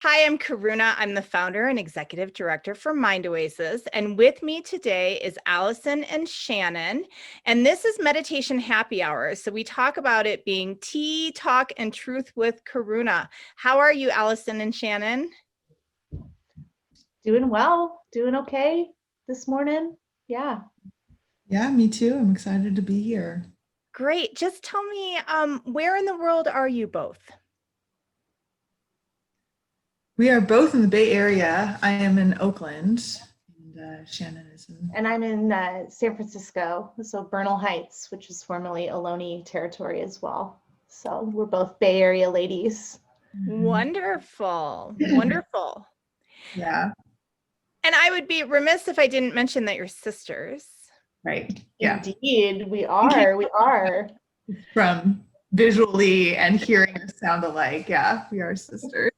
Hi, I'm Karuna. I'm the founder and executive director for Mind Oasis. And with me today is Allison and Shannon. And this is Meditation Happy Hour. So we talk about it being tea, talk, and truth with Karuna. How are you, Allison and Shannon? Doing well, doing okay this morning. Yeah. Yeah, me too. I'm excited to be here. Great. Just tell me, where in the world are you both? We are both in the Bay Area. I am in Oakland, and Shannon is in. And I'm in San Francisco, so Bernal Heights, which is formerly Ohlone territory as well. So we're both Bay Area ladies. Wonderful. Wonderful. Yeah, And I would be remiss if I didn't mention that you're sisters. right. Yeah. Indeed, we are. We are. From visually and hearing us sound alike. Yeah, we are sisters.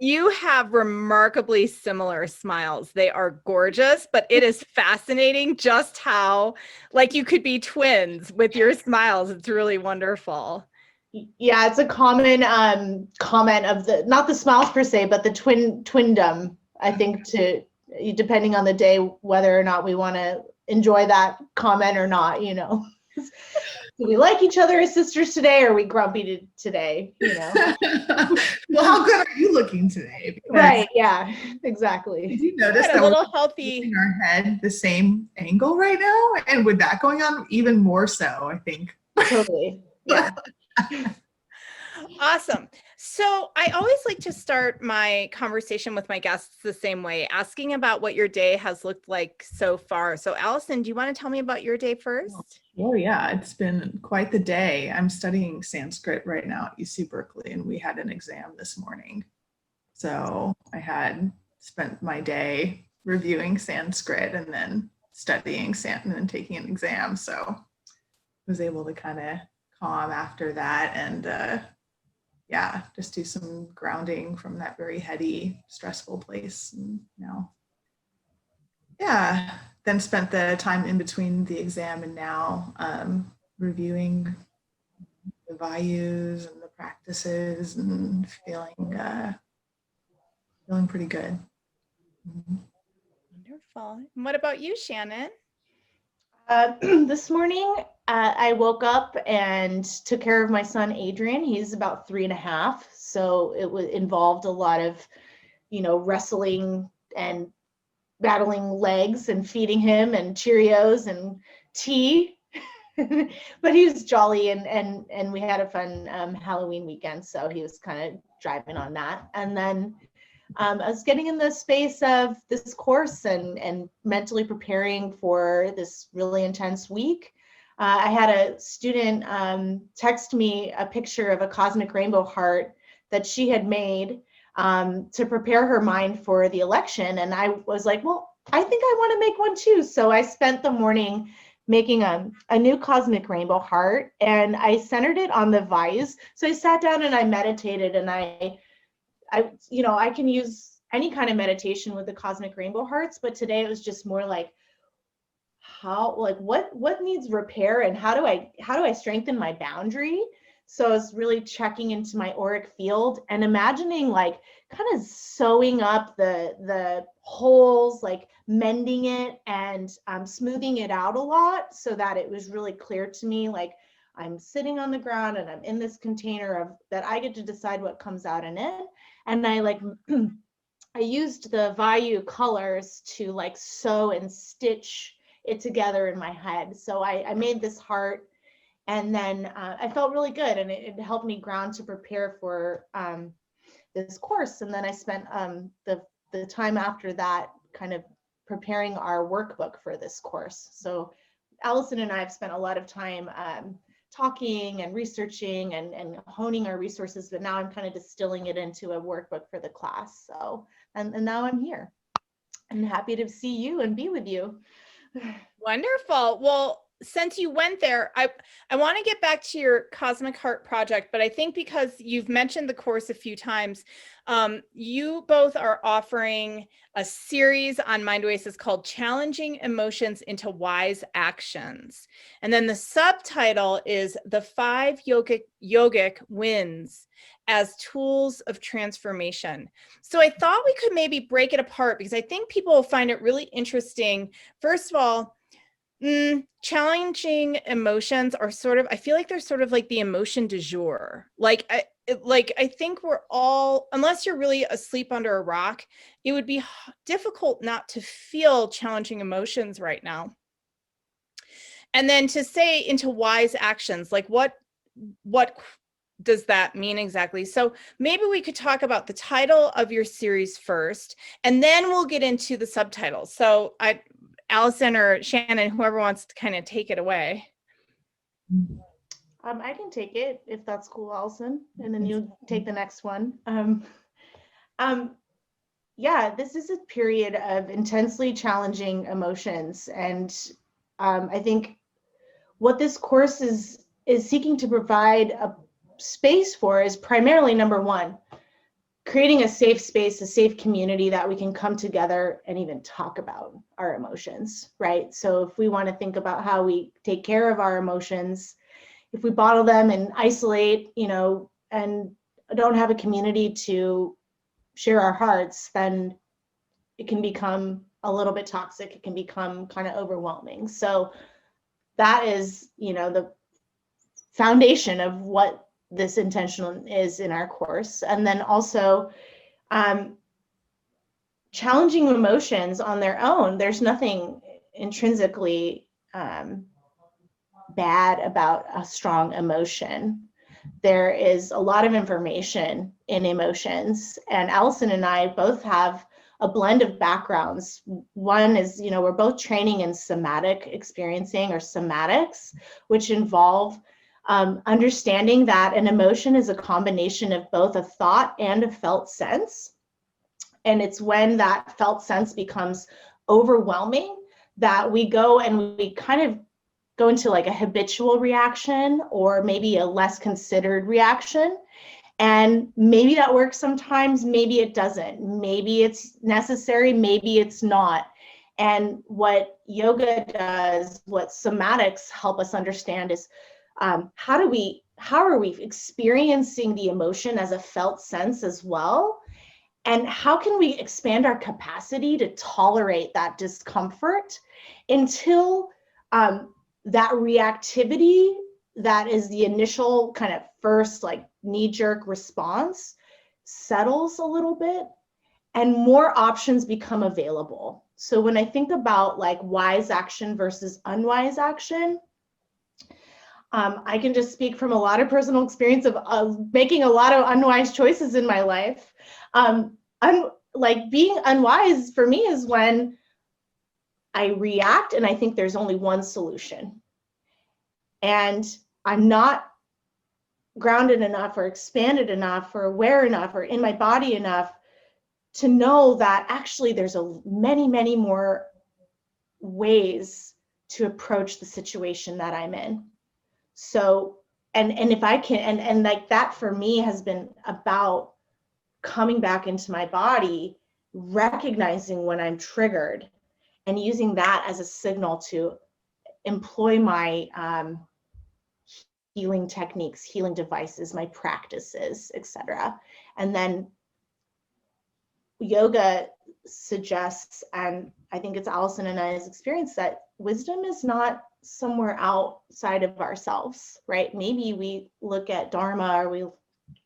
You have remarkably similar smiles. They are gorgeous, but it is fascinating just how, like, you could be twins with your smiles. It's really wonderful. Yeah, it's a common comment of the, not the smiles per se, but the twindom. I think depending on the day, whether or not we want to enjoy that comment or not, you know. Do we like each other as sisters today, or are we grumpy today? You know. Well, how good are you looking today? Because right. Yeah. Exactly. did you notice that A little we're healthy. keeping our head the same angle right now? And with that going on, even more so, I think. Totally. Yeah. Awesome. So I always like to start my conversation with my guests the same way, asking about what your day has looked like so far. So Allison, do you want to tell me about your day first? Oh yeah, it's been quite the day. I'm studying Sanskrit right now at UC Berkeley, and we had an exam this morning. So I had spent my day reviewing Sanskrit and then studying and then taking an exam. So I was able to kind of calm after that and yeah, just do some grounding from that very heady, stressful place. And now, yeah, then spent the time in between the exam and now reviewing the Vayus and the practices and feeling pretty good. Mm-hmm. Wonderful. And what about you, Shannon? This morning, I woke up and took care of my son, Adrian. He's about 3.5. So it involved a lot of, wrestling and battling legs and feeding him and Cheerios and tea. But he was jolly and we had a fun Halloween weekend. So he was kind of driving on that. And then I was getting in the space of this course and mentally preparing for this really intense week. I had a student text me a picture of a cosmic rainbow heart that she had made to prepare her mind for the election. And I was like, well, I think I want to make one too. So I spent the morning making a new cosmic rainbow heart, and I centered it on the Vayus. So I sat down and I meditated, and I can use any kind of meditation with the cosmic rainbow hearts, but today it was just more like what needs repair and how do I strengthen my boundary. So I was really checking into my auric field and imagining like kind of sewing up the holes, like mending it and smoothing it out a lot so that it was really clear to me, like I'm sitting on the ground and I'm in this container of that I get to decide what comes out in it. And I used the Vayu colors to like sew and stitch it together in my head. So I made this heart, and then I felt really good, and it helped me ground to prepare for this course. And then I spent the time after that kind of preparing our workbook for this course. So Allison and I have spent a lot of time talking and researching and honing our resources, but now I'm kind of distilling it into a workbook for the class. So, and now I'm here. I'm happy to see you and be with you. Wonderful. Well, since you went there, I want to get back to your Cosmic Heart project, but I think because you've mentioned the course a few times, you both are offering a series on Mind Oasis called Challenging Emotions into Wise Actions. And then the subtitle is The 5 Yogic Wins as Tools of Transformation. So I thought we could maybe break it apart because I think people will find it really interesting. First of all, challenging emotions are sort of, I feel like they're sort of like the emotion du jour. Like I think we're all, unless you're really asleep under a rock, it would be difficult not to feel challenging emotions right now. And then to say into wise actions, like what does that mean exactly? So maybe we could talk about the title of your series first, and then we'll get into the subtitles. So Allison or Shannon, whoever wants to kind of take it away. I can take it if that's cool, Allison, and then you'll take the next one. Yeah, this is a period of intensely challenging emotions, and I think what this course is seeking to provide a space for is primarily, number one, creating a safe space, a safe community that we can come together and even talk about our emotions, right? So if we want to think about how we take care of our emotions, if we bottle them and isolate, and don't have a community to share our hearts, then it can become a little bit toxic. It can become kind of overwhelming. So that is, the foundation of what this intention is in our course. And then also challenging emotions on their own. There's nothing intrinsically bad about a strong emotion. There is a lot of information in emotions, and Allison and I both have a blend of backgrounds. One is, we're both training in somatic experiencing, or somatics, which involve understanding that an emotion is a combination of both a thought and a felt sense. And it's when that felt sense becomes overwhelming that we go and we kind of go into like a habitual reaction, or maybe a less considered reaction. And maybe that works sometimes, maybe it doesn't. Maybe it's necessary, maybe it's not. And what yoga does, what somatics help us understand is how are we experiencing the emotion as a felt sense as well? And how can we expand our capacity to tolerate that discomfort until that reactivity, that is the initial kind of first like knee-jerk response, settles a little bit and more options become available. So when I think about like wise action versus unwise action, I can just speak from a lot of personal experience of making a lot of unwise choices in my life. Like being unwise for me is when I react and I think there's only one solution. And I'm not grounded enough or expanded enough or aware enough or in my body enough to know that actually there's many, many more ways to approach the situation that I'm in. So, and if I can, and like that for me has been about coming back into my body, recognizing when I'm triggered and using that as a signal to employ my healing techniques, healing devices, my practices, etc. And then yoga suggests, and I think it's Allison and I's experience, that wisdom is not somewhere outside of ourselves, right? Maybe we look at Dharma, or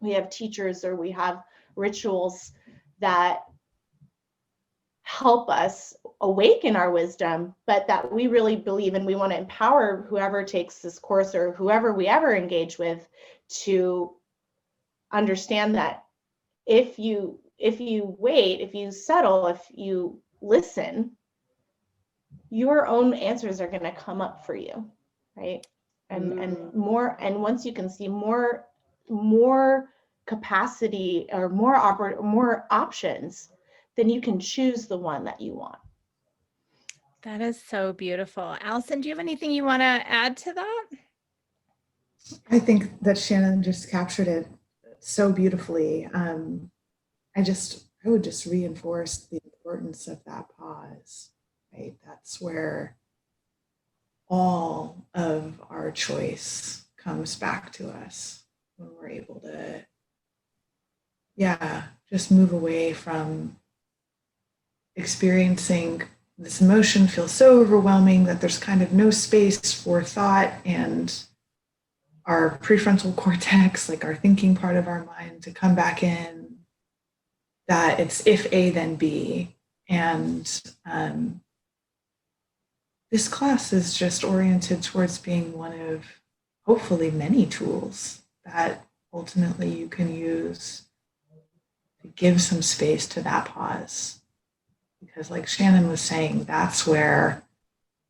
we have teachers, or we have rituals that help us awaken our wisdom, but that we really believe, and we want to empower whoever takes this course or whoever we ever engage with to understand that if you wait, if you settle, if you listen, your own answers are going to come up for you, right? And more, and once you can see more capacity or more options, then you can choose the one that you want. That is so beautiful. Allison, do you have anything you want to add to that? I think that Shannon just captured it so beautifully. I would just reinforce the importance of that pause, right? That's where all of our choice comes back to us when we're able to, just move away from experiencing this emotion feels so overwhelming that there's kind of no space for thought and our prefrontal cortex, like our thinking part of our mind, to come back in, that it's if A, then B. And this class is just oriented towards being one of hopefully many tools that ultimately you can use to give some space to that pause. Because like Shannon was saying, that's where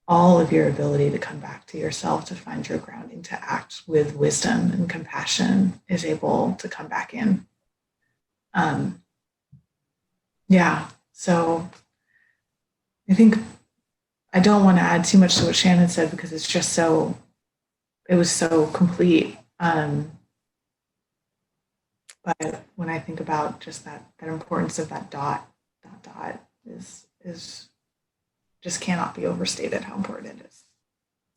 all of your ability to come back to yourself, to find your grounding, to act with wisdom and compassion is able to come back in. So I think I don't want to add too much to what Shannon said because it's just it was so complete. But when I think about just that importance of that dot is just cannot be overstated how important it is.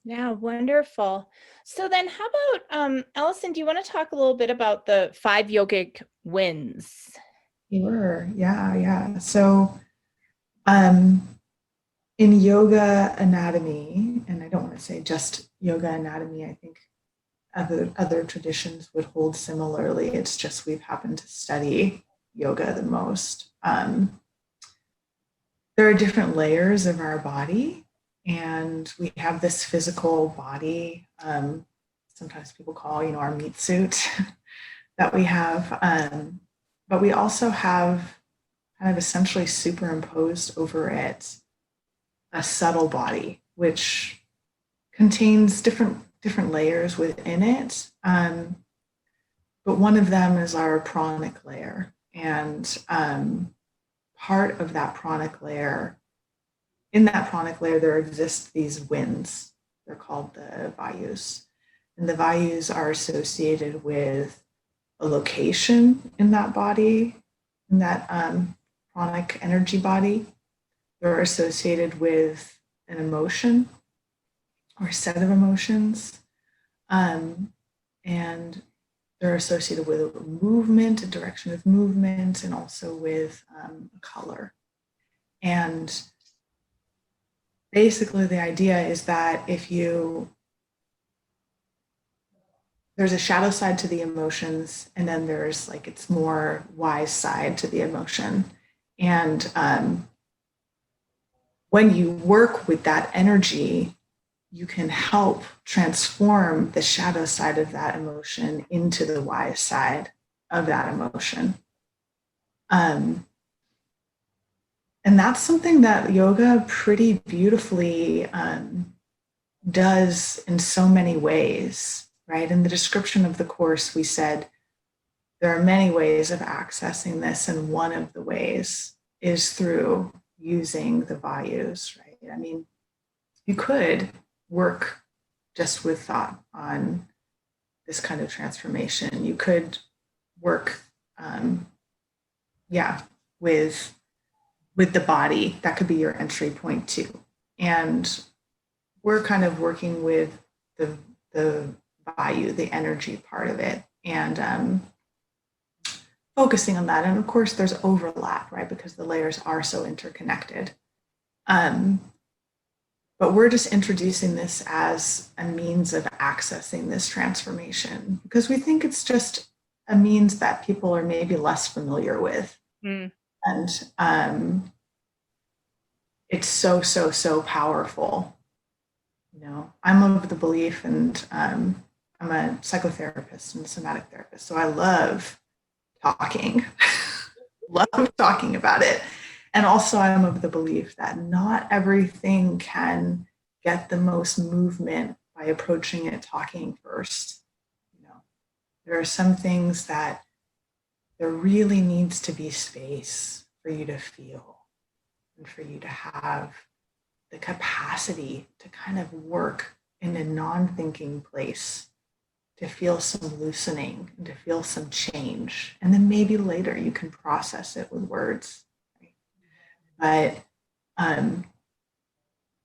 Yeah, wonderful. So then how about, Allison, do you want to talk a little bit about the 5 yogic wins? Sure, yeah. So in yoga anatomy, and I don't want to say just yoga anatomy, I think other traditions would hold similarly. It's just we've happened to study yoga the most. There are different layers of our body, and we have this physical body, sometimes people call, our meat suit that we have. But we also have kind of essentially superimposed over it a subtle body, which contains different layers within it. But one of them is our pranic layer. And part of that pranic layer, in that pranic layer, there exist these winds. They're called the Vayus. And the Vayus are associated with a location in that body, in that pranic energy body. They're associated with an emotion or a set of emotions. And they're associated with a movement, a direction of movement, and also with a color. And basically the idea is that there's a shadow side to the emotions, and then there's its more wise side to the emotion. And when you work with that energy, you can help transform the shadow side of that emotion into the wise side of that emotion. And that's something that yoga pretty beautifully does in so many ways, right? In the description of the course, we said there are many ways of accessing this, and one of the ways is through using the Vayus, right? I mean, you could work just with thought on this kind of transformation. You could work, with the body. That could be your entry point too. And we're kind of working with the Vayu, the energy part of it, and focusing on that. And of course, there's overlap, right? Because the layers are so interconnected. But we're just introducing this as a means of accessing this transformation because we think it's just a means that people are maybe less familiar with. And it's so powerful. I'm of the belief, and I'm a psychotherapist and somatic therapist, so I love talking, love talking about it. And also I'm of the belief that not everything can get the most movement by approaching it talking first. There are some things that there really needs to be space for you to feel and for you to have the capacity to kind of work in a non-thinking place, to feel some loosening, and to feel some change. And then maybe later you can process it with words. But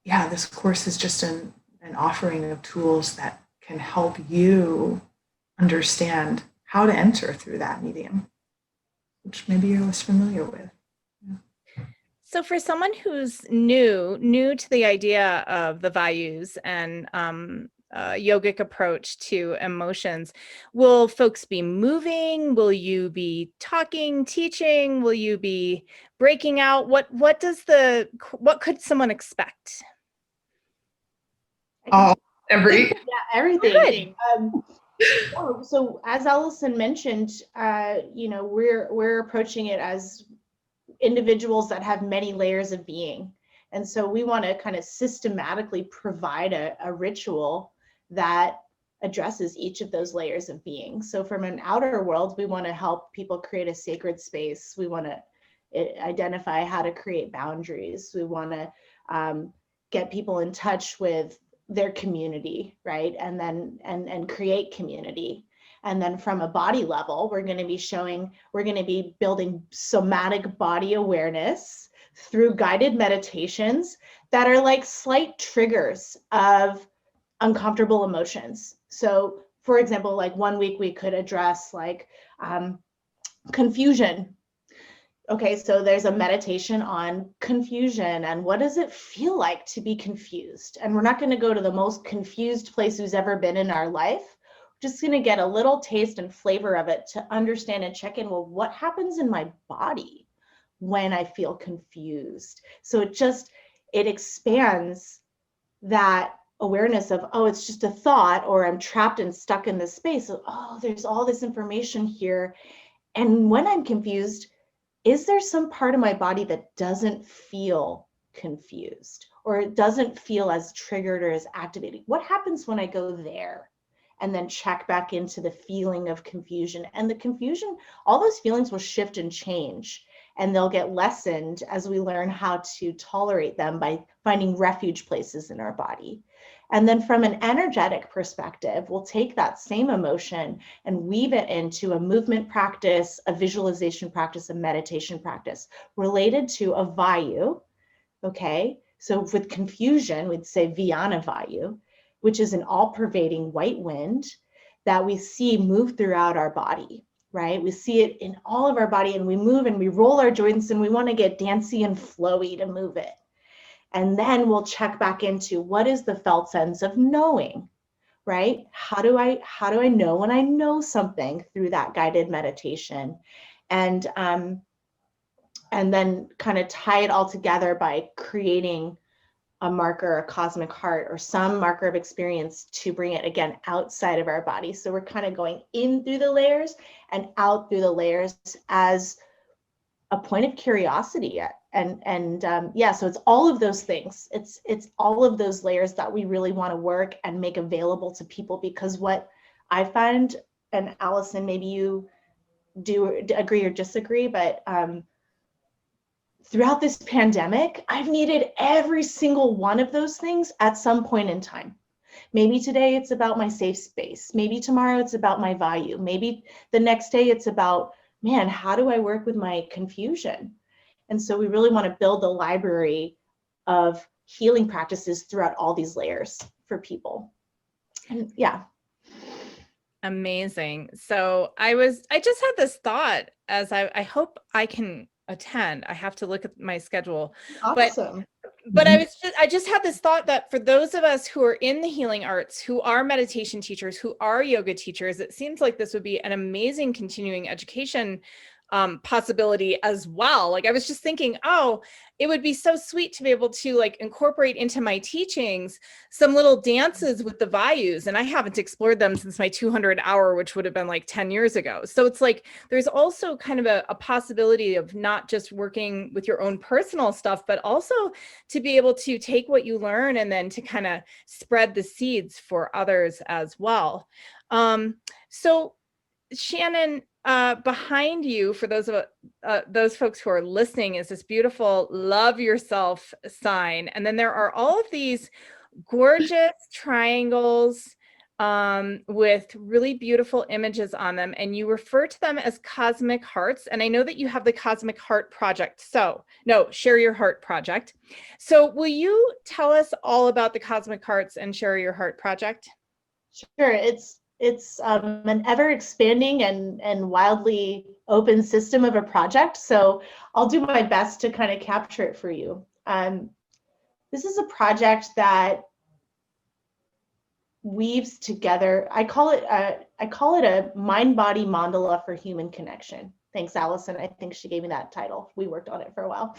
yeah, this course is just an offering of tools that can help you understand how to enter through that medium, which maybe you're less familiar with. So for someone who's new to the idea of the Vayus and yogic approach to emotions, will folks be moving? Will you be talking, teaching? Will you be breaking out? What could someone expect? Every yeah, everything. So as Allison mentioned, we're approaching it as individuals that have many layers of being. And so we want to kind of systematically provide a ritual that addresses each of those layers of being. So from an outer world, we want to help people create a sacred space. We want to identify how to create boundaries. We want to get people in touch with their community, right? And then and create community. And then from a body level, we're going to be building somatic body awareness through guided meditations that are like slight triggers of uncomfortable emotions. So for example, like one week we could address like confusion. Okay, so there's a meditation on confusion and what does it feel like to be confused? And we're not going to go to the most confused place who's ever been in our life. We're just going to get a little taste and flavor of it to understand and check in, well, what happens in my body when I feel confused? So it expands that awareness of, oh, it's just a thought, or I'm trapped and stuck in this space. So, oh, there's all this information here. And when I'm confused, is there some part of my body that doesn't feel confused, or it doesn't feel as triggered or as activated? What happens when I go there and then check back into the feeling of confusion? And the confusion, all those feelings will shift and change, and they'll get lessened as we learn how to tolerate them by finding refuge places in our body. And then from an energetic perspective, we'll take that same emotion and weave it into a movement practice, a visualization practice, a meditation practice related to a Vayu. Okay, so with confusion, we'd say Vyana Vayu, which is an all-pervading white wind that we see move throughout our body, right? We see it in all of our body, and we move and we roll our joints, and we want to get dancey and flowy to move it. And then we'll check back into what is the felt sense of knowing, right? How do I know when I know something through that guided meditation? And then kind of tie it all together by creating a marker, a cosmic heart, or some marker of experience to bring it again outside of our body. So we're kind of going in through the layers and out through the layers as a point of curiosity. So it's all of those things. It's all of those layers that we really want to work and make available to people, because what I find, and Allison, maybe you do agree or disagree, but throughout this pandemic, I've needed every single one of those things at some point in time. Maybe today it's about my safe space. Maybe tomorrow it's about my Vayu. Maybe the next day it's about, man, how do I work with my confusion? And so we really want to build a library of healing practices throughout all these layers for people. And yeah. Amazing. So I just had this thought, as I hope I can attend. I have to look at my schedule. Awesome. But I just had this thought that for those of us who are in the healing arts, who are meditation teachers, who are yoga teachers, it seems like this would be an amazing continuing education possibility as well. Like I was just thinking, oh, it would be so sweet to be able to like incorporate into my teachings some little dances with the Vayus. And I haven't explored them since my 200 hour, which would have been like 10 years ago. So it's like, there's also kind of a possibility of not just working with your own personal stuff, but also to be able to take what you learn and then to kind of spread the seeds for others as well. So Shannon, behind you, for those folks who are listening, is this beautiful love yourself sign. And then there are all of these gorgeous triangles with really beautiful images on them. And you refer to them as cosmic hearts. And I know that you have the Cosmic Heart Project. So no, Share Your Heart Project. So will you tell us all about the Cosmic Hearts and Share Your Heart Project? Sure. It's an ever expanding and wildly open system of a project. So I'll do my best to kind of capture it for you. This is a project that weaves together. I call it a mind-body mandala for human connection. Thanks, Allison. I think she gave me that title. We worked on it for a while.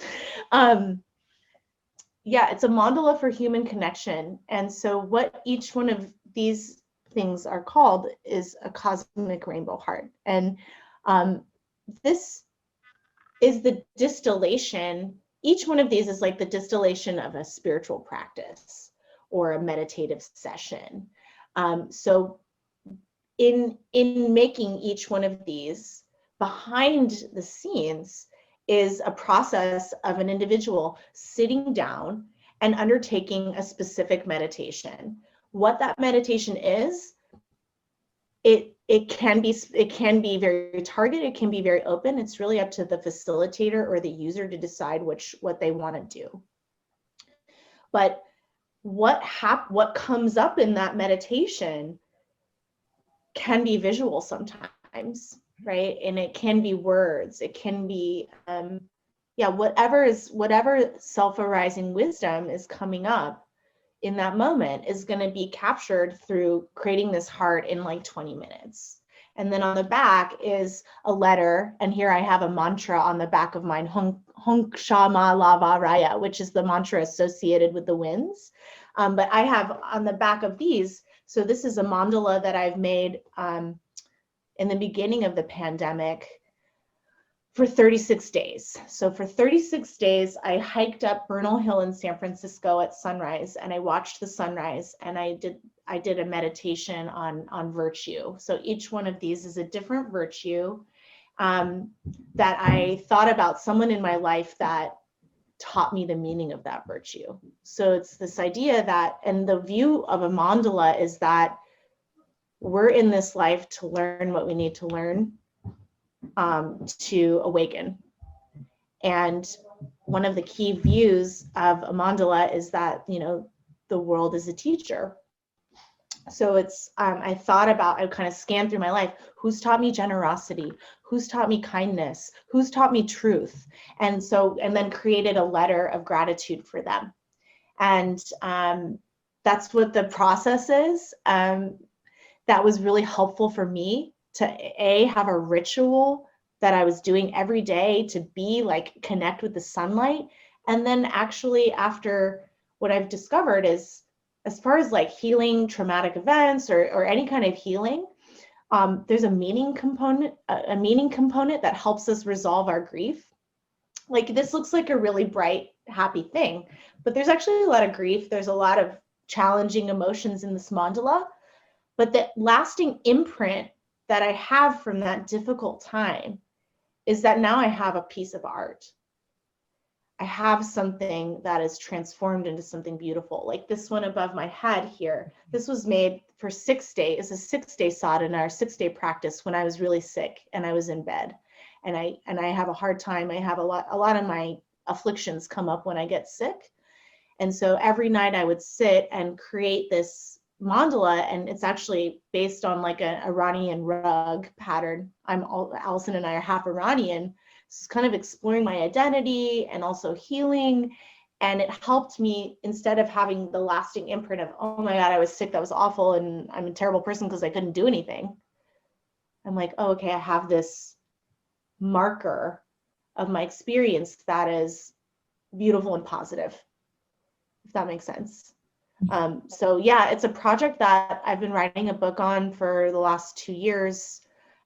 Yeah, it's a mandala for human connection. And so what each one of these things are called is a cosmic rainbow heart. And this is the distillation. Each one of these is like the distillation of a spiritual practice or a meditative session. So in making each one of these, behind the scenes is a process of an individual sitting down and undertaking a specific meditation. What that meditation is, it can be very targeted, it can be very open. It's really up to the facilitator or the user to decide what they want to do. But what comes up in that meditation can be visual sometimes, right? And it can be words, it can be whatever self-arising wisdom is coming up in that moment is going to be captured through creating this heart in like 20 minutes. And then on the back is a letter, and here I have a mantra on the back of mine, Hong Shama Lava Raya, which is the mantra associated with the winds. But I have on the back of these, so this is a mandala that I've made in the beginning of the pandemic for 36 days. So for 36 days, I hiked up Bernal Hill in San Francisco at sunrise, and I watched the sunrise, and I did a meditation on virtue. So each one of these is a different virtue that I thought about someone in my life that taught me the meaning of that virtue. So it's this idea that, and the view of a mandala is that we're in this life to learn what we need to learn to awaken. And one of the key views of a mandala is that, the world is a teacher. So it's, I kind of scanned through my life, who's taught me generosity, who's taught me kindness, who's taught me truth. And then created a letter of gratitude for them. And that's what the process is. That was really helpful for me to have a ritual that I was doing every day to be like, connect with the sunlight. And then actually after, what I've discovered is, as far as like healing traumatic events or any kind of healing, there's a meaning component that helps us resolve our grief. Like, this looks like a really bright, happy thing, but there's actually a lot of grief. There's a lot of challenging emotions in this mandala, but the lasting imprint that I have from that difficult time is that now I have a piece of art. I have something that is transformed into something beautiful. Like this one above my head here. This was made for 6 days, a 6-day sadhana, or 6-day practice when I was really sick and I was in bed. And I have a hard time. I have a lot of my afflictions come up when I get sick. And so every night I would sit and create this mandala, and it's actually based on like an Iranian rug pattern. Allison and I are half Iranian. So it's kind of exploring my identity and also healing. And it helped me, instead of having the lasting imprint of, oh my God, I was sick, that was awful, and I'm a terrible person because I couldn't do anything. I'm like, oh, okay, I have this marker of my experience that is beautiful and positive, if that makes sense. So yeah, it's a project that I've been writing a book on for the last 2 years.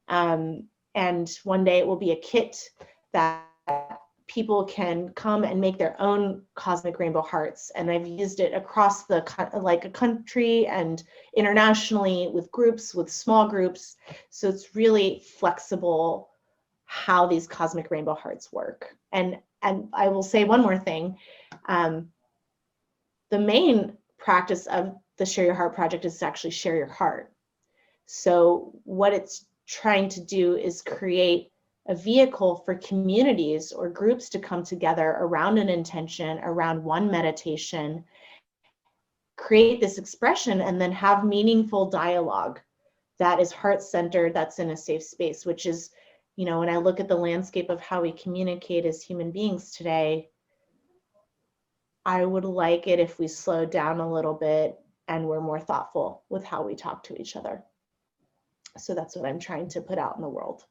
And one day it will be a kit that people can come and make their own cosmic rainbow hearts. And I've used it across the like a country and internationally with groups, with small groups. So it's really flexible how these cosmic rainbow hearts work. And I will say one more thing. The main practice of the Share Your Heart project is to actually share your heart. So what it's trying to do is create a vehicle for communities or groups to come together around an intention, around one meditation, create this expression, and then have meaningful dialogue that is heart-centered, that's in a safe space, which is, you know, when I look at the landscape of how we communicate as human beings today, I would like it if we slowed down a little bit and we're more thoughtful with how we talk to each other. So that's what I'm trying to put out in the world.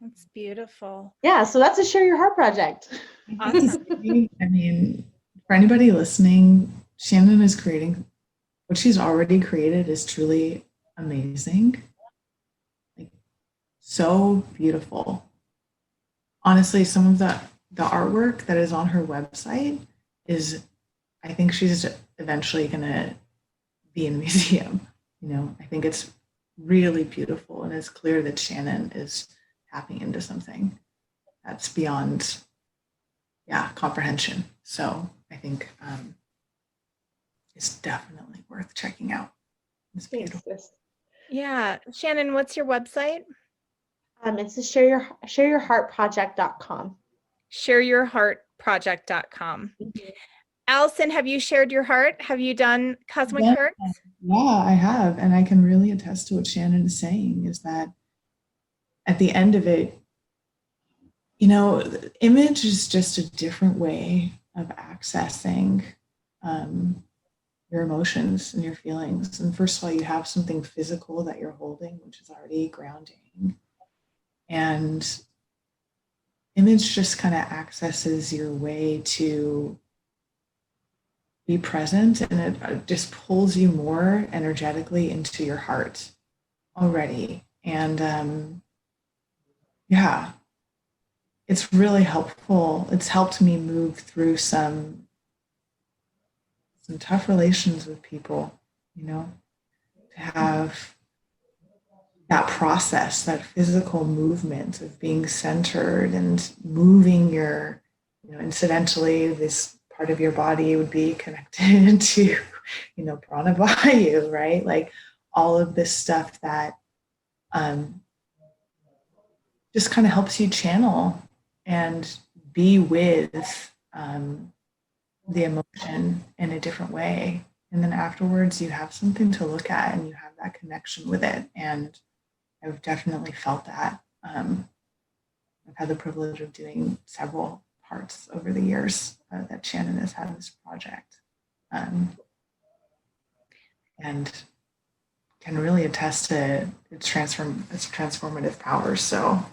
That's beautiful. Yeah, so that's a Share Your Heart project. Awesome. I mean, for anybody listening, Shannon is creating, what she's already created is truly amazing. Like, so beautiful. Honestly, some of the artwork that is on her website is, I think she's eventually gonna be in a museum. You know, I think it's really beautiful, and it's clear that Shannon is tapping into something that's beyond, comprehension. So I think it's definitely worth checking out. It's beautiful. Yeah. Shannon, what's your website? It's the shareyourheartproject.com. Shareyourheartproject.com. Allison, have you shared your heart? Have you done cosmic hearts? Yeah, I have. And I can really attest to what Shannon is saying, is that at the end of it, you know, the image is just a different way of accessing your emotions and your feelings. And first of all, you have something physical that you're holding, which is already grounding. And image just kind of accesses your way to be present, and it just pulls you more energetically into your heart already. And it's really helpful. It's helped me move through some tough relations with people, you know, to have that process, that physical movement of being centered and moving your, you know, incidentally, this part of your body would be connected to, you know, prana vayu, right? Like all of this stuff that just kind of helps you channel and be with the emotion in a different way. And then afterwards you have something to look at and you have that connection with it. And I've definitely felt that. I've had the privilege of doing several parts over the years that Shannon has had this project. And can really attest to its transformative powers. So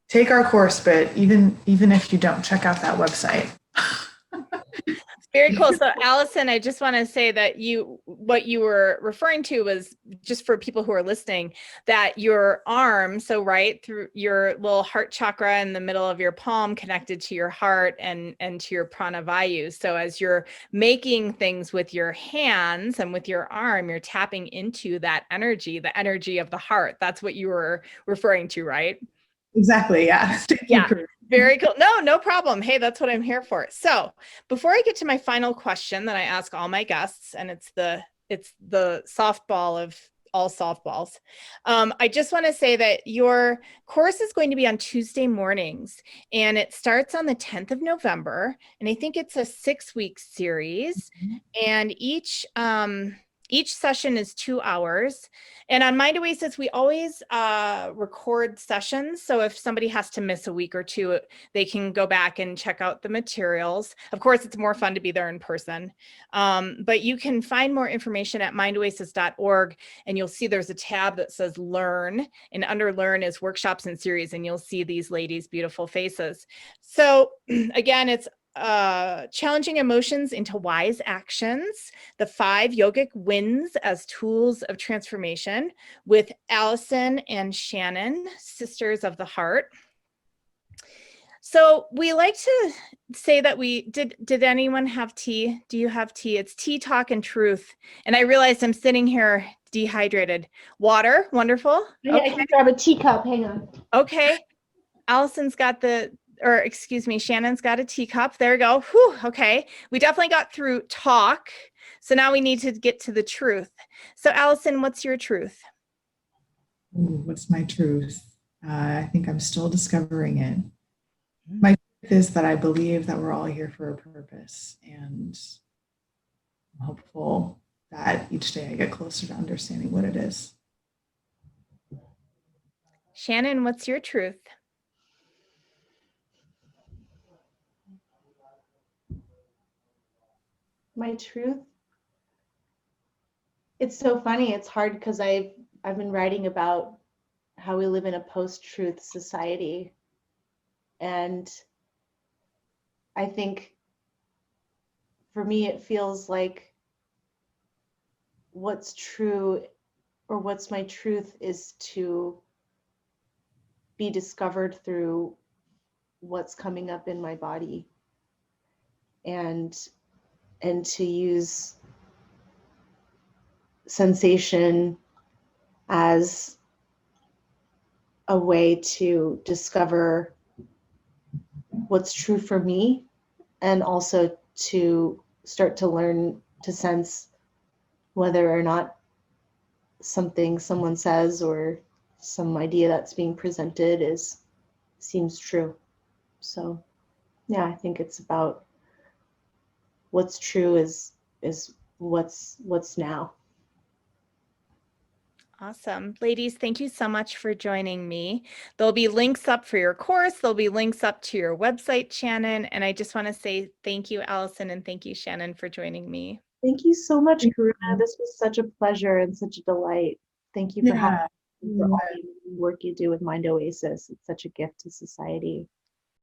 take our course, but even if you don't, check out that website. Very cool. So Allison, I just want to say that what you were referring to was, just for people who are listening, that your arm, so right through your little heart chakra in the middle of your palm connected to your heart and to your prana vayu. So as you're making things with your hands and with your arm, you're tapping into that energy, the energy of the heart. That's what you were referring to, right? Exactly. Yeah. Yeah. Very cool. No problem. Hey, that's what I'm here for. So before I get to my final question that I ask all my guests, and it's the softball of all softballs. I just want to say that your course is going to be on Tuesday mornings, and it starts on the 10th of November. And I think it's a 6-week series, and each session is 2 hours. And on Mind Oasis, we always record sessions. So if somebody has to miss a week or two, they can go back and check out the materials. Of course, it's more fun to be there in person. But you can find more information at mindoasis.org, and you'll see there's a tab that says Learn, and under Learn is workshops and series, and you'll see these ladies' beautiful faces. So again, it's challenging emotions into wise actions, the 5 yogic wins as tools of transformation, with Allison and Shannon, sisters of the heart. So we like to say that did anyone have tea? Do you have tea? It's tea, talk, and truth. And I realized I'm sitting here dehydrated. Water, wonderful. Yeah, I can grab a teacup. Hang on. Okay. Allison's got Shannon's got a teacup. There we go. Whew, okay. We definitely got through talk. So now we need to get to the truth. So Allison, what's your truth? Ooh, what's my truth? I think I'm still discovering it. My truth is that I believe that we're all here for a purpose, and I'm hopeful that each day I get closer to understanding what it is. Shannon, what's your truth? My truth. It's so funny. It's hard because I've been writing about how we live in a post-truth society. And I think for me, it feels like what's true or what's my truth is to be discovered through what's coming up in my body, and to use sensation as a way to discover what's true for me, and also to start to learn to sense whether or not something someone says or some idea that's being presented seems true. So yeah, I think it's about what's true is what's now. Awesome. Ladies, thank you so much for joining me. There'll be links up for your course. There'll be links up to your website, Shannon. And I just want to say thank you, Allison, and thank you, Shannon, for joining me. Thank you so much, Karuna. This was such a pleasure and such a delight. Thank you for having me, for all the work you do with Mind Oasis. It's such a gift to society.